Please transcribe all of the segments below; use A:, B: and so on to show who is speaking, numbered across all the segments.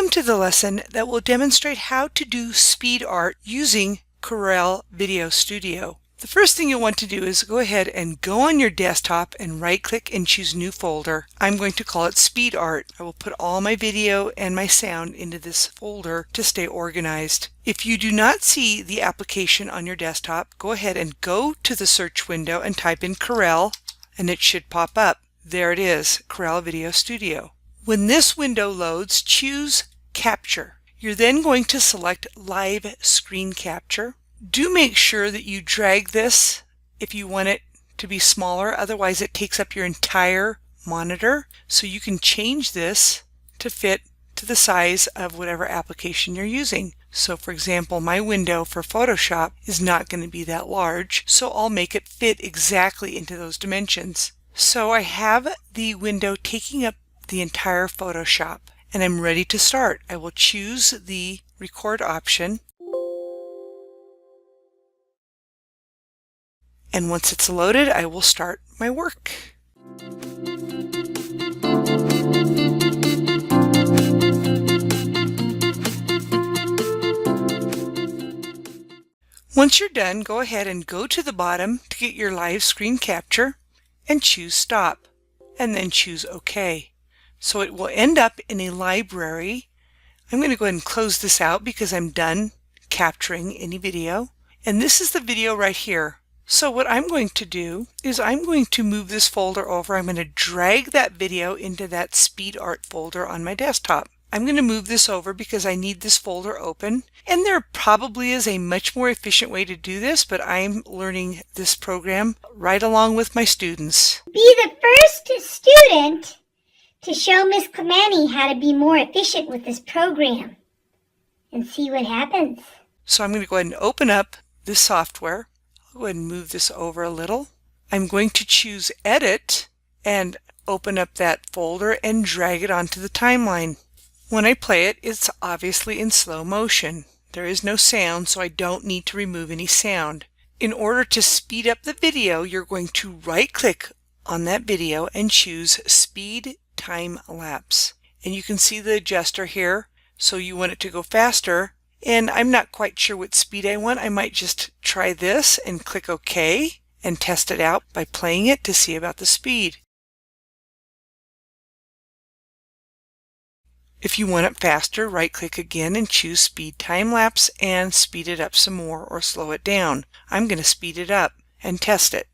A: Welcome to the lesson that will demonstrate how to do speed art using Corel VideoStudio. The first thing you'll want to do is go ahead and go on your desktop and right-click and choose New Folder. I'm going to call it Speed Art. I will put all my video and my sound into this folder to stay organized. If you do not see the application on your desktop, go ahead and go to the search window and type in Corel, and it should pop up. There it is, Corel VideoStudio. When this window loads, choose Capture. You're then going to select Live Screen Capture. Do make sure that you drag this if you want it to be smaller, otherwise it takes up your entire monitor. So you can change this to fit to the size of whatever application you're using. So for example, my window for Photoshop is not going to be that large, so I'll make it fit exactly into those dimensions. So I have the window taking up the entire Photoshop, and I'm ready to start. I will choose the record option, and once it's loaded, I will start my work. Once you're done, go ahead and go to the bottom to get your live screen capture and choose Stop, and then choose OK. So it will end up in a library. I'm going to go ahead and close this out because I'm done capturing any video. And this is the video right here. So what I'm going to do is I'm going to move this folder over. I'm going to drag that video into that speed art folder on my desktop. I'm going to move this over because I need this folder open. And there probably is a much more efficient way to do this, but I'm learning this program right along with my students.
B: Be the first student to show Miss Clementi how to be more efficient with this program and see what happens.
A: So I'm going to go ahead and open up this software. I'll go ahead and move this over a little. I'm going to choose Edit and open up that folder and drag it onto the timeline. When I play it, it's obviously in slow motion. There is no sound, so I don't need to remove any sound. In order to speed up the video, you're going to right-click on that video and choose Speed Time Lapse. And you can see the adjuster here, so you want it to go faster. And I'm not quite sure what speed I want. I might just try this and click OK and test it out by playing it to see about the speed. If you want it faster, right-click again and choose Speed Time Lapse and speed it up some more or slow it down. I'm going to speed it up and test it.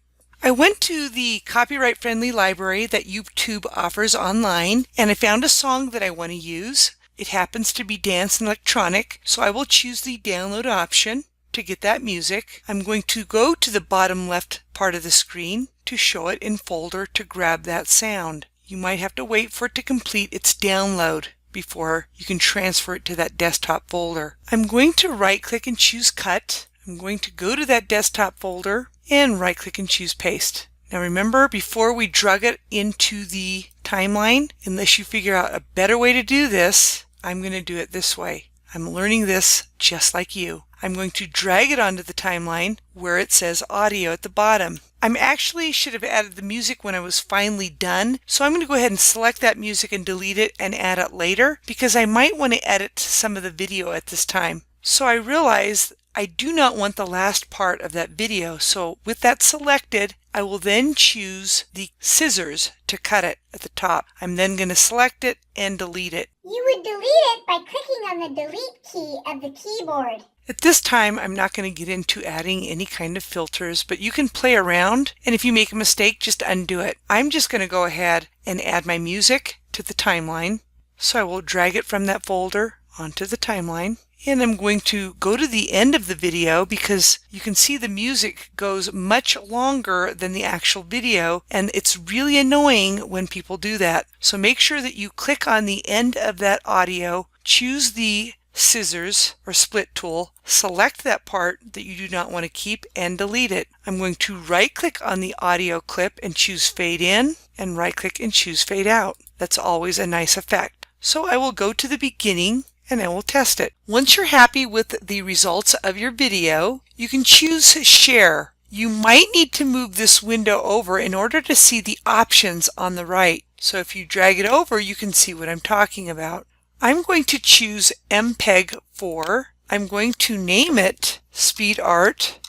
A: I went to the copyright-friendly library that YouTube offers online, and I found a song that I want to use. It happens to be dance and electronic, so I will choose the download option to get that music. I'm going to go to the bottom left part of the screen to show it in folder to grab that sound. You might have to wait for it to complete its download before you can transfer it to that desktop folder. I'm going to right-click and choose Cut. I'm going to go to that desktop folder and right-click and choose Paste. Now remember, before we drag it into the timeline, unless you figure out a better way to do this, I'm going to do it this way. I'm learning this just like you. I'm going to drag it onto the timeline where it says Audio at the bottom. I actually should have added the music when I was finally done, so I'm going to go ahead and select that music and delete it and add it later because I might want to edit some of the video at this time. So I realized I do not want the last part of that video, so with that selected, I will then choose the scissors to cut it at the top. I'm then going to select it and delete it.
B: You would delete it by clicking on the delete key of the keyboard.
A: At this time, I'm not going to get into adding any kind of filters, but you can play around, and if you make a mistake, just undo it. I'm just going to go ahead and add my music to the timeline. So I will drag it from that folder onto the timeline. And I'm going to go to the end of the video because you can see the music goes much longer than the actual video, and it's really annoying when people do that. So make sure that you click on the end of that audio, choose the scissors or split tool, select that part that you do not want to keep and delete it. I'm going to right-click on the audio clip and choose Fade In and right-click and choose Fade Out. That's always a nice effect. So I will go to the beginning and I will test it. Once you're happy with the results of your video, you can choose Share. You might need to move this window over in order to see the options on the right. So if you drag it over, you can see what I'm talking about. I'm going to choose MPEG 4. I'm going to name it Speed Art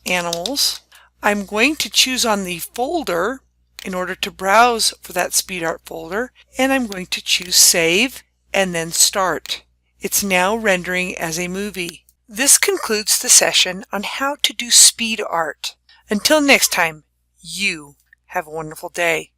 A: Animals. I'm going to choose on the folder in order to browse for that Speed Art folder, and I'm going to choose Save and then Start. It's now rendering as a movie. This concludes the session on how to do speed art. Until next time, you have a wonderful day.